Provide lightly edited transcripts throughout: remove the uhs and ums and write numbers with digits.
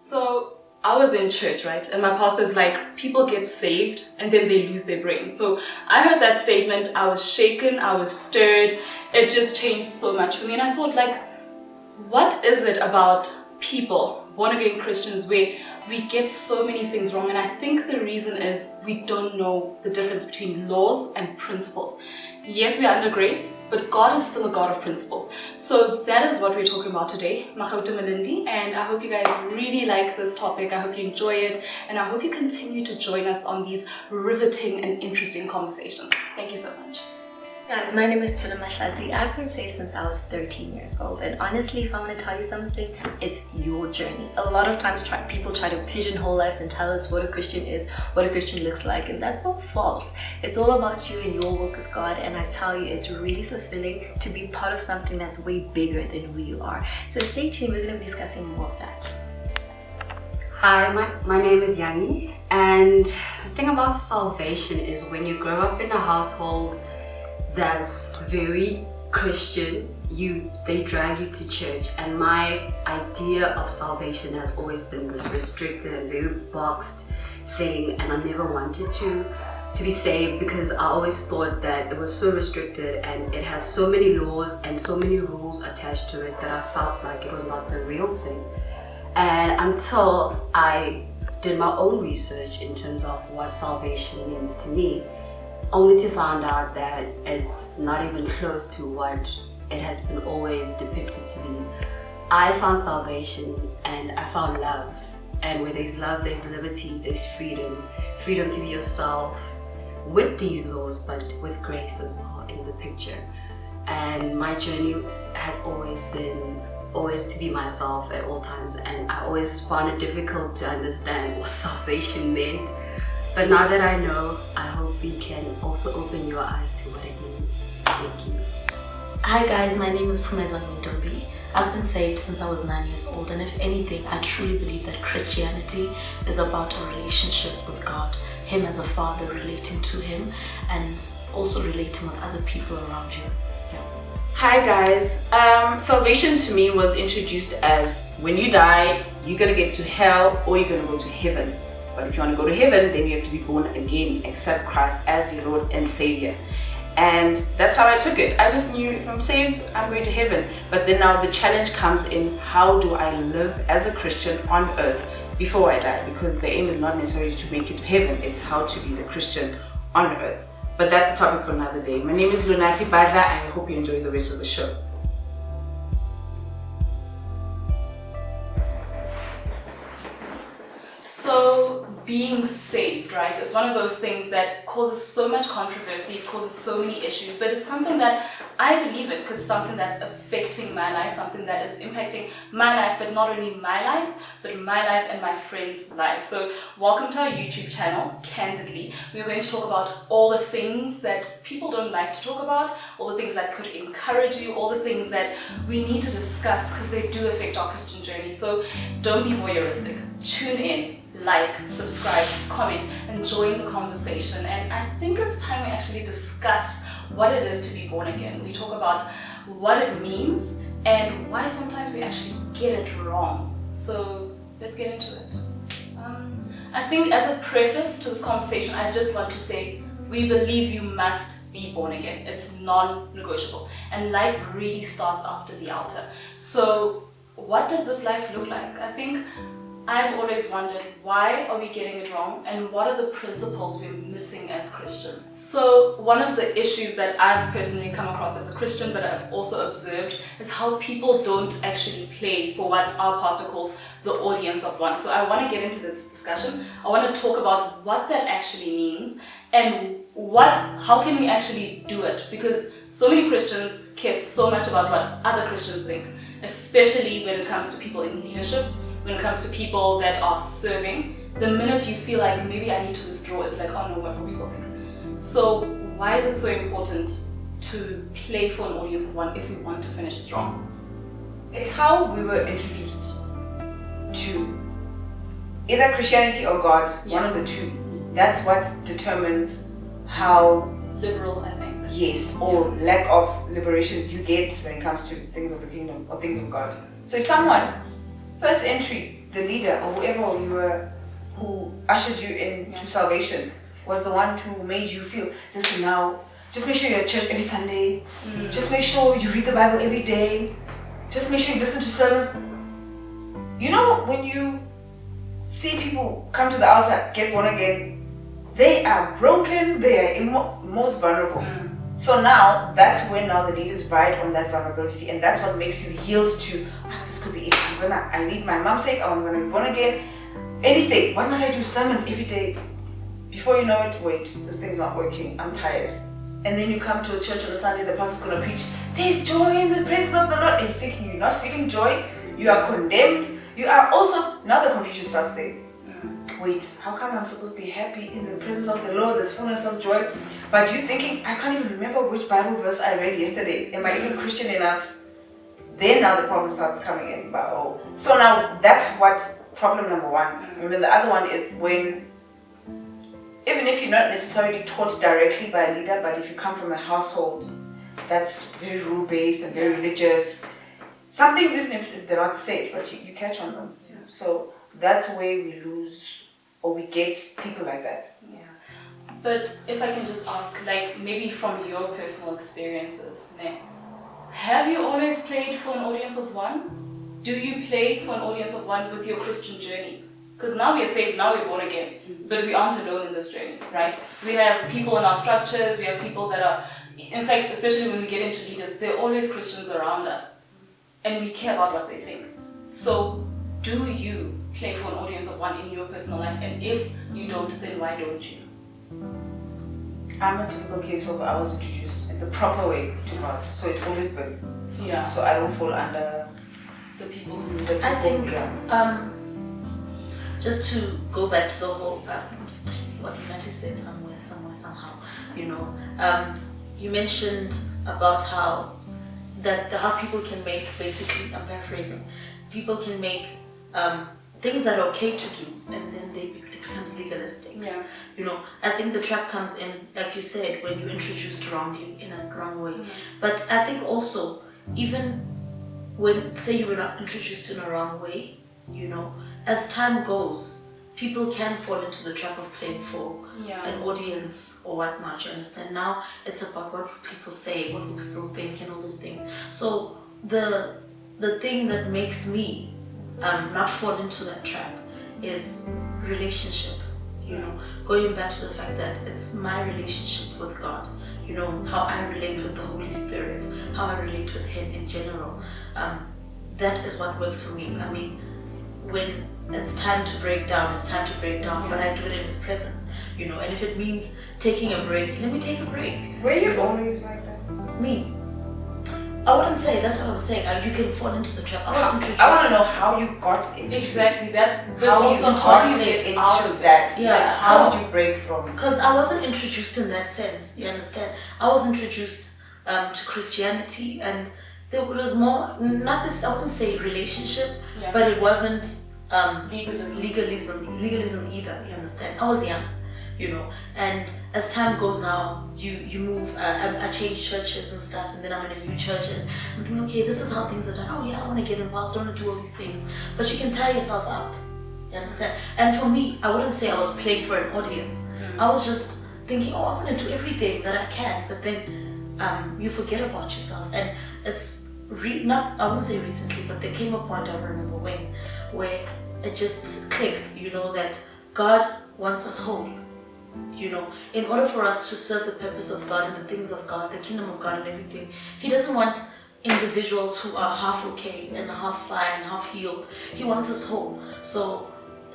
So I was in church, right? And my pastor's like, people get saved and then they lose their brain. So I heard that statement. I was shaken. I was stirred. It just changed so much for me. And I thought, like, what is it about people, born-again Christians, where we get so many things wrong? And I think the reason is we don't know the difference between laws and principles. Yes, we are under grace, but God is still a God of principles. So that is what we're talking about today, Makauta Malindi, and I hope you guys really like this topic. I hope you enjoy it, and I hope you continue to join us on these riveting and interesting conversations. Thank you so much. Guys, my name is Tula Mahlatsi. I've been saved since I was 13 years old, and honestly, if I want to tell you something, it's your journey. A lot of times people try to pigeonhole us and tell us what a Christian is, what a Christian looks like, and that's all false. It's all about you and your walk with God, and I tell you, it's really fulfilling to be part of something that's way bigger than who you are. So stay tuned, we're going to be discussing more of that. Hi, my name is Yanni, and the thing about salvation is when you grow up in a household that's very Christian, they drag you to church, and my idea of salvation has always been this restricted and very boxed thing, and I never wanted to be saved because I always thought that it was so restricted and it had so many laws and so many rules attached to it that I felt like it was not the real thing. And until I did my own research in terms of what salvation means to me, only to find out that it's not even close to what it has been always depicted to be. I found salvation and I found love. And where there's love, there's liberty, there's freedom. Freedom to be yourself with these laws, but with grace as well in the picture. And my journey has always been to be myself at all times. And I always found it difficult to understand what salvation meant. But now that I know, I hope we can also open your eyes to what it means. Thank you. Hi guys, my name is Promezang Ndombi. I've been saved since I was 9 years old, and if anything, I truly believe that Christianity is about a relationship with God, Him as a father, relating to Him, and also relating with other people around you. Yeah. Hi guys, salvation to me was introduced as when you die, you're gonna get to hell or you're gonna go to heaven. But if you want to go to heaven, then you have to be born again, accept Christ as your Lord and Savior. And that's how I took it. I just knew if I'm saved, I'm going to heaven. But then now the challenge comes in, how do I live as a Christian on earth before I die? Because the aim is not necessarily to make it to heaven, it's how to be the Christian on earth. But that's a topic for another day. My name is Lunati Badla, and I hope you enjoy the rest of the show. So being saved, right? It's one of those things that causes so much controversy, it causes so many issues, but it's something that I believe in because it's something that's affecting my life, something that is impacting my life, but not only my life, but my life and my friends' lives. So welcome to our YouTube channel, Candidly. We're going to talk about all the things that people don't like to talk about, all the things that could encourage you, all the things that we need to discuss because they do affect our Christian journey. So don't be voyeuristic. Tune in. Like, subscribe, comment, and join the conversation. And I think it's time we actually discuss what it is to be born again. We talk about what it means and why sometimes we actually get it wrong. So let's get into it. I think as a preface to this conversation, I just want to say we believe you must be born again. It's non-negotiable. And life really starts after the altar. So what does this life look like? I think I've always wondered, why are we getting it wrong and what are the principles we're missing as Christians? So one of the issues that I've personally come across as a Christian, but I've also observed, is how people don't actually play for what our pastor calls the audience of one. So I want to get into this discussion. I want to talk about what that actually means and how can we actually do it? Because so many Christians care so much about what other Christians think, especially when it comes to people in leadership. When it comes to people that are serving, the minute you feel like maybe I need to withdraw, it's like, oh no, what will people think? So why is it so important to play for an audience of one if we want to finish strong? It's how we were introduced to either Christianity or God, one of the two. That's what determines how liberal, I think. Yes, or lack of liberation you get when it comes to things of the kingdom or things of God. So if someone, first entry, the leader or whoever you were, who ushered you into salvation, was the one who made you feel, listen now, just make sure you're at church every Sunday. Just make sure you read the Bible every day. Just make sure you listen to sermons. You know, when you see people come to the altar, get born again, they are broken, they are most vulnerable. So now, that's when now the leaders ride on that vulnerability, and that's what makes you yield to, this could be it. I need my mom's sake, or I'm going to be born again. Anything. Why must I do sermons every day? Before you know it, wait, this thing's not working, I'm tired. And then you come to a church on a Sunday, the pastor's going to preach, there's joy in the presence of the Lord. And you're thinking you're not feeling joy, you are condemned, you are also, now the confusion starts there. Wait, how come I'm supposed to be happy in the presence of the Lord, there's fullness of joy? But you're thinking, I can't even remember which Bible verse I read yesterday. Am I even Christian enough? Then now the problem starts coming in. So now that's what problem number one. And then the other one is when, even if you're not necessarily taught directly by a leader, but if you come from a household that's very rule-based and very religious, some things, even if they're not said, but you catch on them. So that's where we lose, or we get people like that. Yeah. But if I can just ask, like maybe from your personal experiences, have you always played for an audience of one? Do you play for an audience of one with your Christian journey? Because now we are saved, now we're born again, but we aren't alone in this journey, right? We have people in our structures, we have people that are, in fact, especially when we get into leaders, there are always Christians around us, and we care about what they think. So, do you play for an audience of one in your personal life? And if you don't, then why don't you? I'm a typical case of I was introduced in the proper way to God, so it's always been. Yeah. So I don't fall under The people I think, just to go back to the whole, what Matty said somehow, you mentioned about how people can make, basically, I'm paraphrasing, people can make things that are okay to do, and then it becomes legalistic. Yeah. I think the trap comes in, like you said, when you're introduced wrongly, in a wrong way. But I think also, even when, say you were not introduced in a wrong way, as time goes, people can fall into the trap of playing for an audience or whatnot, you understand? Now it's about what people say, what people think, and all those things. So the thing that makes me not fall into that trap is relationship. Going back to the fact that it's my relationship with God, how I relate with the Holy Spirit, how I relate with Him in general. That is what works for me. I mean, when it's time to break down, it's time to break down, but I do it in His presence, and if it means taking a break, let me take a break. Were you always like that? Me? I wouldn't say, that's what I was saying, you can fall into the trap. I was introduced. I want to know how you got into Exactly that. But how also you get into out of that. Yeah, Like, how did you break from? Because I wasn't introduced in that sense, you understand? I was introduced to Christianity, and there was more, not this, I wouldn't say relationship, but it wasn't legalism either, you understand? I was young, and as time goes now, you move, I change churches and stuff, and then I'm in a new church, and I'm thinking, okay, this is how things are done. Oh yeah, I want to get involved, I want to do all these things, but you can tire yourself out, you understand? And for me, I wouldn't say I was playing for an audience. I was just thinking, I want to do everything that I can, but then you forget about yourself. And it's not, I wouldn't say recently, but there came a point, I don't remember when, where it just clicked, that God wants us whole. In order for us to serve the purpose of God and the things of God, the kingdom of God and everything, He doesn't want individuals who are half okay and half fine, half healed. He wants us whole. So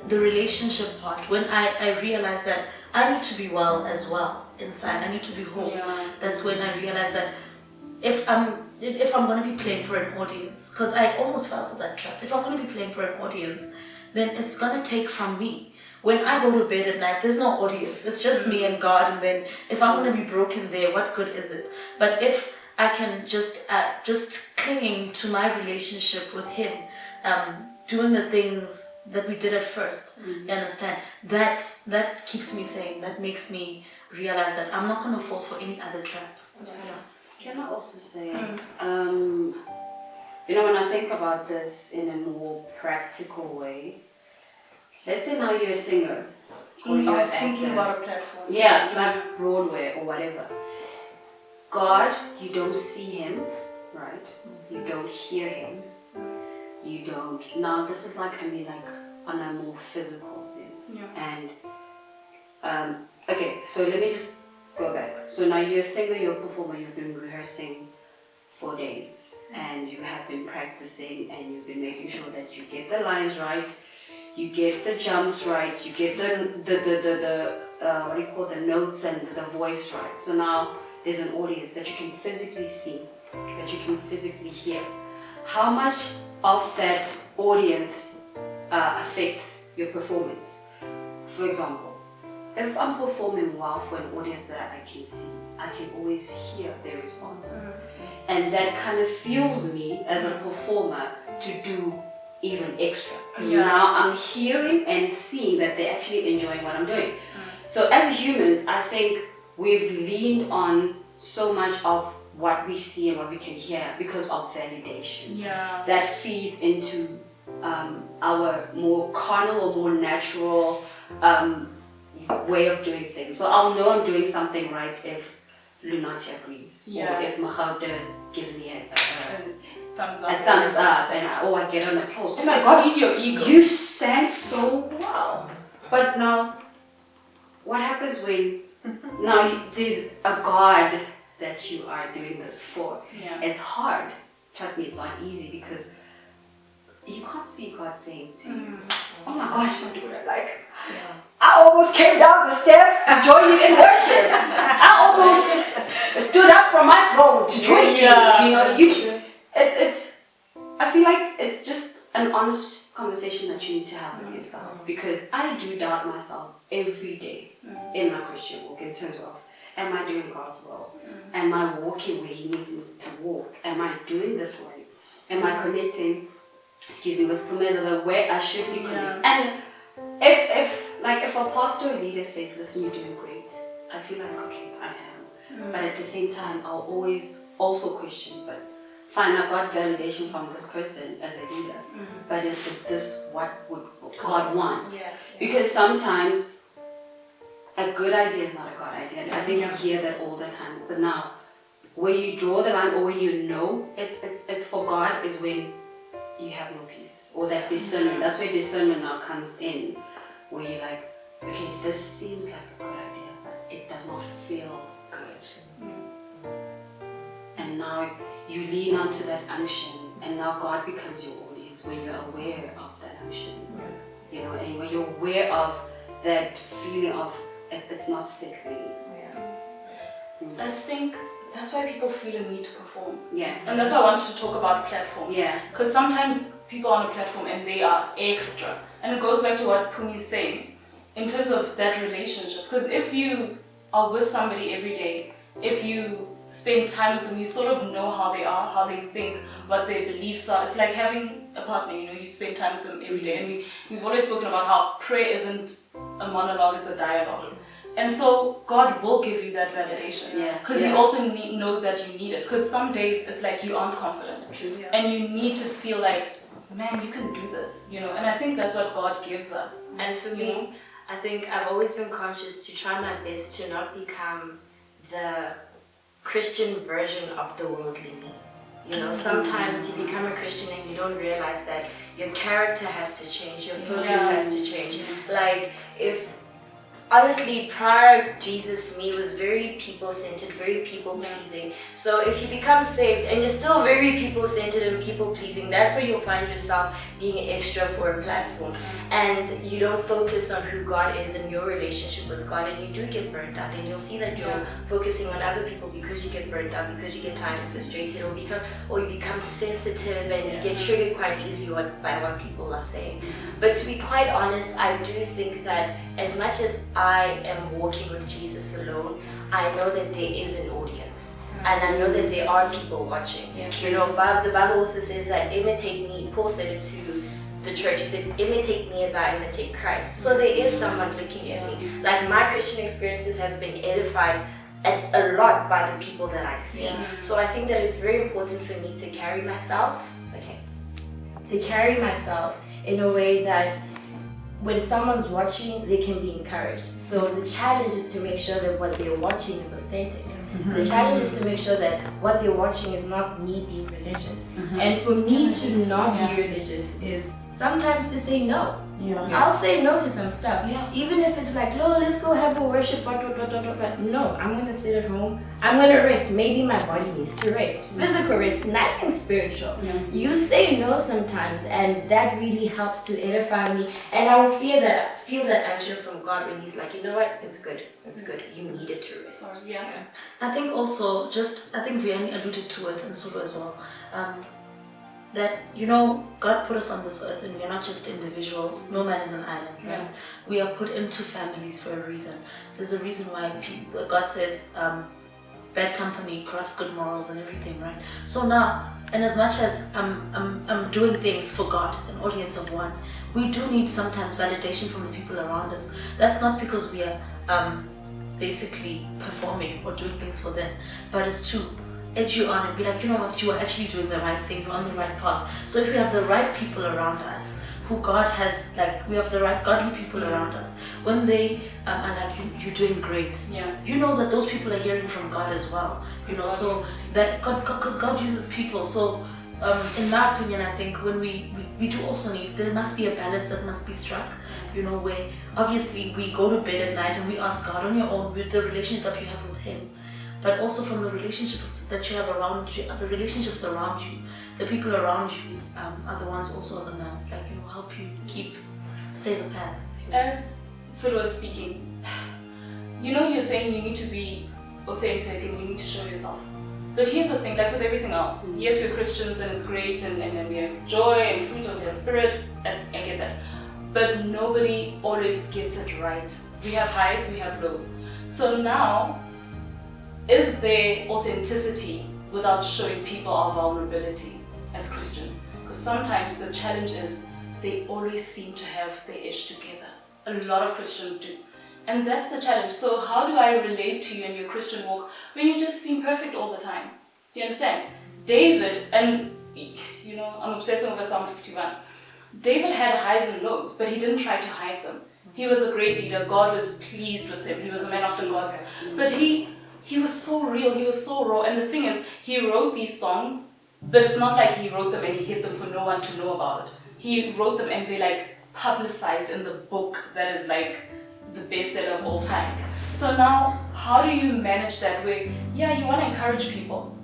the relationship part, when I realized that I need to be well as well inside, I need to be whole. That's when I realized that if I'm going to be playing for an audience, because I almost fell for that trap, if I'm going to be playing for an audience, then it's going to take from me. When I go to bed at night, there's no audience. It's just me and God, and then if I'm going to be broken there, what good is it? But if I can just clinging to my relationship with Him, doing the things that we did at first, you understand? That keeps me sane. That makes me realize that I'm not going to fall for any other trap. Can I also say, when I think about this in a more practical way, let's say now you're a singer. Or I you're was an thinking actor. about a platform. Yeah, like Broadway or whatever. God, you don't see him, right? You don't hear him. You don't. Now, this is like, on a more physical sense. Yeah. And, okay, so let me just go back. So now you're a singer, you're a performer, you've been rehearsing for days, and you have been practicing, and you've been making sure that you get the lines right, you get the jumps right, you get the what do you call, the notes and the voice right. So now there's an audience that you can physically see, that you can physically hear. How much of that audience affects your performance? For example, if I'm performing well for an audience that I can see, I can always hear their response. And that kind of fuels me as a performer to do even extra. Because now I'm hearing and seeing that they're actually enjoying what I'm doing. So as humans, I think we've leaned on so much of what we see and what we can hear because of validation. Yeah. That feeds into our more carnal or more natural way of doing things. So I'll know I'm doing something right if Lunati agrees, or if Makhaude gives me a thumbs up. And I get an applause. If I feed your ego. You sang so well. But now, what happens when now there's a God that you are doing this for? Yeah. It's hard. Trust me, it's not easy because you can't see God saying to you, oh my gosh, I'm doing it. Like, I almost came down the steps to join you in worship. I almost stood up from my throne to join you. You know, it's. I feel like it's just an honest conversation that you need to have with yourself, because I do doubt myself every day in my Christian walk in terms of, am I doing God's will? Am I walking where He needs me to walk? Am I doing this right? Am I connecting, with Pumeza the way I should be connected? And if a pastor or leader says, listen, you're doing great, I feel like, okay, I am. But at the same time, I'll always also question, but fine, I got validation from this person as a leader, but is this what would God want? Because sometimes a good idea is not a God idea. I think you hear that all the time. But now, where you draw the line, or when you know it's for God, is when you have no peace, or that discernment. That's where discernment now comes in, where you're like, okay, this seems like a good idea, but it does not feel good. And now you lean onto that unction, and now God becomes your audience when you're aware of that unction. You know, and when you're aware of that feeling of it's not settling. I think that's why people feel a need to perform. Yeah. And that's why I wanted to talk about platforms. Yeah. Because sometimes people are on a platform and they are extra. And it goes back to what Pumi is saying in terms of that relationship. Because if you are with somebody every day, if you spend time with them, you sort of know how they are, how they think, what their beliefs are. It's like having a partner, you know, you spend time with them every day. And we've always spoken about how prayer isn't a monologue, it's a dialogue. Yes. And so God will give you that validation. Yeah. Because He also knows that you need it. Because some days it's like you aren't confident. True. And you need to feel like, man, you can do this, you know. And I think that's what God gives us. And for me, I think I've always been conscious to try my best to not become the Christian version of the worldly me. You know, sometimes you become a Christian and you don't realize that your character has to change, your focus has to change. Like, honestly, prior Jesus me was very people-centered, very people-pleasing. So if you become saved and you're still very people-centered and people-pleasing, that's where you'll find yourself being extra for a platform. And you don't focus on who God is and your relationship with God, and you do get burnt out. And you'll see that you're focusing on other people because you get burnt out, because you get tired and frustrated, or you become sensitive and you get triggered quite easily by what people are saying. But to be quite honest, I do think that as much as I am walking with Jesus alone, I know that there is an audience. And I know that there are people watching. You know, the Bible also says that imitate me. Paul said it to the church. He said, imitate me as I imitate Christ. So there is someone looking at me. Like, my Christian experiences has been edified a lot by the people that I see. So I think that it's very important for me to carry myself to carry myself in a way that when someone's watching, they can be encouraged. So the challenge is to make sure that what they're watching is authentic. The challenge is to make sure that what they're watching is not me being religious. And for me to not be religious is sometimes to say no. I'll say no to some stuff. Even if it's like, no, let's go have a worship, but no, I'm gonna sit at home. I'm gonna rest. Maybe my body needs to rest. Physical rest, nothing spiritual. You say no sometimes, and that really helps to edify me. And I will feel that action from God when He's like, you know what, it's good. You needed to rest. I think also, I think Vianney alluded to it and Sulu as well, that, you know, God put us on this earth and we're not just individuals. No man is an island, right? We are put into families for a reason. There's a reason why God says bad company corrupts good morals and everything, right? So now, and as much as I'm doing things for God, an audience of one, we do need sometimes validation from the people around us. That's not because we are basically performing or doing things for them, but it's to edge you on and be like, you know what, you are actually doing the right thing, you're on the right path. So if we have the right people around us, who God has, like, we have the right godly people around us, when they are like, you're doing great, you know that those people are hearing from God as well, you know, so that God, because God uses people. So in my opinion, I think when we do also need, there must be a balance that must be struck, you know, where obviously we go to bed at night and we ask God on your own with the relationship you have with Him, but also from the relationship that you have around you, the relationships around you, the people around you are the ones also gonna, like, you know, help you stay the path. As Sulu was speaking, you know, you're saying you need to be authentic and you need to show yourself. But here's the thing, like with everything else, yes, we're Christians and it's great and we have joy and fruit of the Spirit, and I get that. But nobody always gets it right. We have highs, we have lows. So now, is there authenticity without showing people our vulnerability as Christians? Because sometimes the challenge is they always seem to have their ish together. A lot of Christians do. And that's the challenge. So how do I relate to you in your Christian walk when you just seem perfect all the time? Do you understand? David, and you know, I'm obsessing over Psalm 51. David had highs and lows, but he didn't try to hide them. He was a great leader. God was pleased with him. He was a man after God's. But he was so real, he was so raw. And the thing is, he wrote these songs, but it's not like he wrote them and he hid them for no one to know about it. He wrote them and they like publicized in the book that is like the bestseller of all time. So now, how do you manage that way? Yeah, you want to encourage people,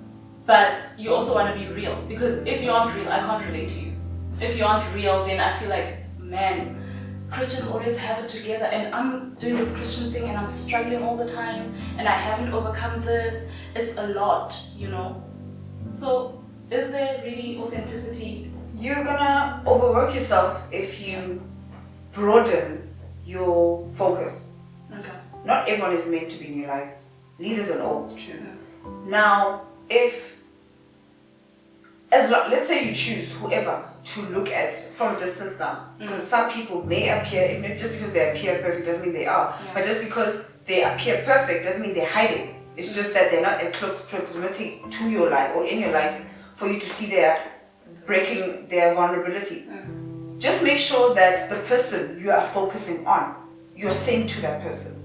but you also want to be real. Because if you aren't real, I can't relate to you. If you aren't real, then I feel like, man, Christians always have it together, and I'm doing this Christian thing and I'm struggling all the time and I haven't overcome this. It's a lot, you know. So is there really authenticity? You're gonna overwork yourself if you broaden your focus. Okay. Not everyone is meant to be in your life, leaders and all. True. Now, let's say you choose whoever to look at from a distance now, because some people may appear, even if just because they appear perfect doesn't mean they are, but just because they appear perfect doesn't mean they're hiding. It's just that they're not in close proximity to your life or in your life for you to see their breaking their vulnerability. Just make sure that the person you are focusing on, you're saying to that person.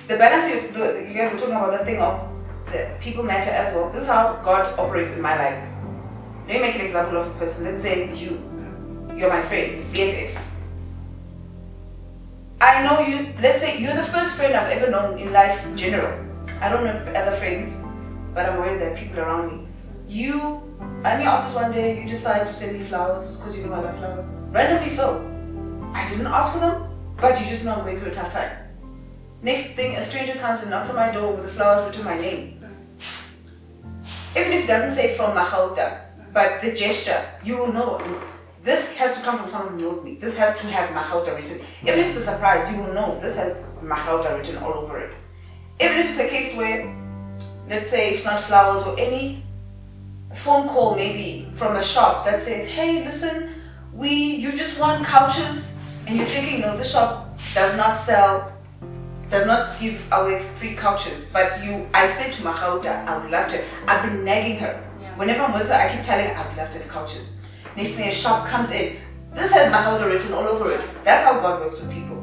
The balance, you guys were talking about that thing of the people matter as well. This is how God operates in my life. Let me make an example of a person. Let's say you're my friend, BFFs. I know you, let's say you're the first friend I've ever known in life in general. I don't know other friends, but I'm aware there are people around me. You, in your office one day, you decide to send me flowers because you know I love flowers. Randomly so. I didn't ask for them, but you just know I'm going through a tough time. Next thing, a stranger comes and knocks on my door with the flowers written my name. Even if it doesn't say from Mahauta, but the gesture, you will know. This has to come from someone who knows me. This has to have Mahauta written. Even if it's a surprise, you will know this has Mahauta written all over it. Even if it's a case where, let's say, if not flowers or any phone call maybe from a shop that says, hey, listen, you just want couches, and you're thinking, no, this shop does not give away free couches, but I said to Mahauta, I would love to. I've been nagging her. Whenever I'm with her, I keep telling her I would love to have couches. Next thing a shop comes in. This has Mahauda written all over it. That's how God works with people.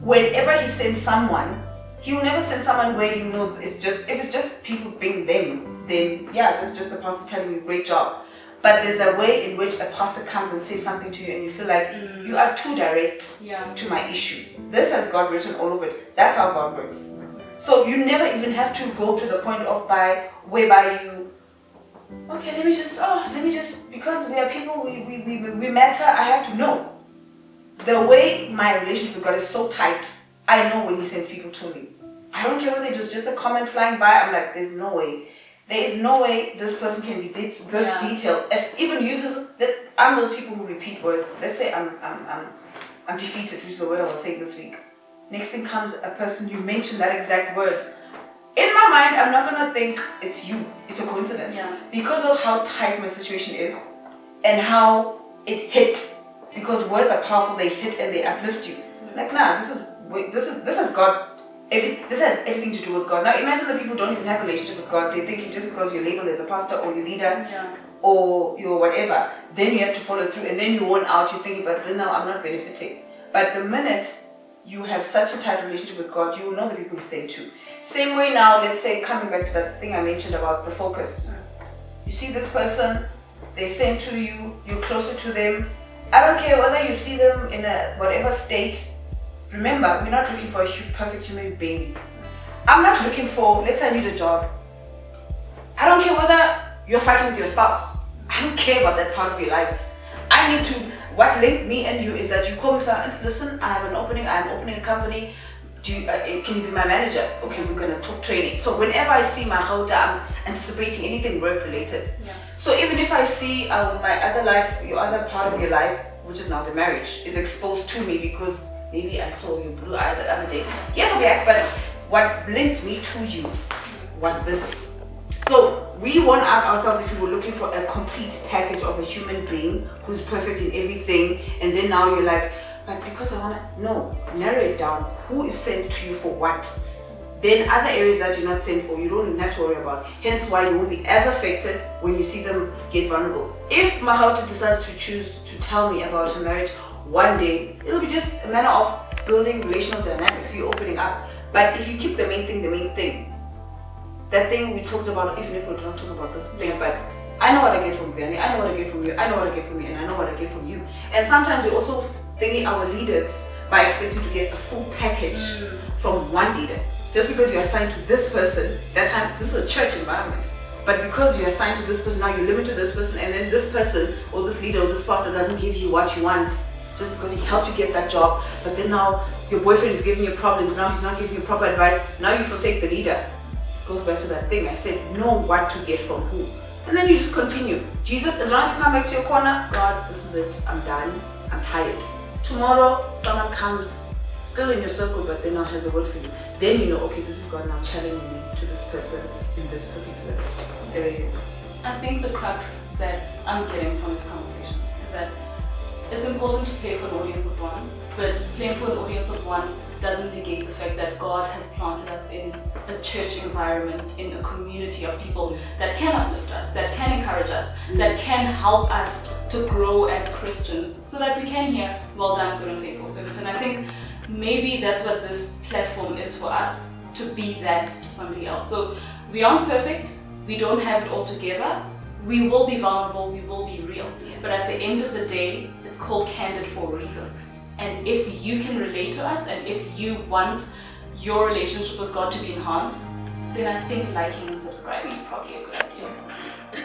Whenever He sends someone, He will never send someone where you know if it's just people being them, then yeah, that's just the pastor telling you great job. But there's a way in which a pastor comes and says something to you and you feel like you are too direct to my issue. This has God written all over it. That's how God works. So you never even have to go to the point of whereby you, okay, let me just, because we are people, we matter, I have to know. The way my relationship with God is so tight, I know when He sends people to me. I don't care whether it was just a comment flying by, I'm like, there's no way. There is no way this person can be this detailed. As even uses that I'm those people who repeat words. Let's say I'm defeated, which is the word I was saying this week. Next thing comes a person, you mention that exact word. In my mind, I'm not gonna think it's you. It's a coincidence. Because of how tight my situation is and how it hit. Because words are powerful, they hit and they uplift you. Like, nah, this is God. This has everything to do with God. Now imagine that people don't even have a relationship with God. They're thinking just because you're labeled as a pastor or your leader or your whatever, then you have to follow through, and then you worn out, you're thinking, but then now I'm not benefiting. But the minute you have such a tight relationship with God, you will know the people you say to. Same way now, let's say, coming back to that thing I mentioned about the focus. You see this person, they send to you, you're closer to them. I don't care whether you see them in a whatever state. Remember, we're not looking for a perfect human being. I'm not looking for, let's say I need a job. I don't care whether you're fighting with your spouse. I don't care about that part of your life. I need to, what linked me and you is that you call me and listen, I have an opening, I'm opening a company. Can you be my manager? Okay, we're gonna talk training. So whenever I see my Mahauda, I'm anticipating anything work related. So even if I see my other life, your other part of your life, which is now the marriage, is exposed to me because maybe I saw your blue eye the other day. Yes, okay, but what linked me to you was this. So we want ourselves, if we were looking for a complete package of a human being who's perfect in everything, and then now you're like, but because I want to, no, narrow it down. Who is sent to you for what? Then other areas that you're not sent for, you don't even have to worry about. Hence why you won't be as affected when you see them get vulnerable. If Mahauda decides to choose to tell me about her marriage, one day, it'll be just a matter of building relational dynamics, you opening up. But if you keep the main thing, that thing we talked about, even if we don't talk about this thing, but I know what I get from Vianney, I know what I get from you, I know what I get from you, and I know what I get from you. And sometimes we also thinking our leaders by expecting to get a full package from one leader. Just because you're assigned to this person, this is a church environment. But because you're assigned to this person, now you limit to this person, and then this person or this leader or this pastor doesn't give you what you want just because he helped you get that job. But then now your boyfriend is giving you problems, now he's not giving you proper advice, now you forsake the leader. Goes back to that thing I said, know what to get from who. And then you just continue. Jesus, as long as you come back to your corner, God, this is it, I'm done, I'm tired. Tomorrow, someone comes, still in your circle, but then now has a word for you. Then you know, okay, this is God now challenging me to this person in this particular area. I think the crux that I'm getting from this conversation is that it's important to play for an audience of one, but playing for an audience of one doesn't negate the fact that God has planted us in a church environment, in a community of people that can uplift us, that can encourage us, that can help us to grow as Christians so that we can hear, well done, good and faithful servant. And I think maybe that's what this platform is for us, to be that to somebody else. So we aren't perfect, we don't have it all together, we will be vulnerable, we will be real. But at the end of the day, it's called Candid for a reason. And if you can relate to us, and if you want your relationship with God to be enhanced, then I think liking and subscribing is probably a good idea.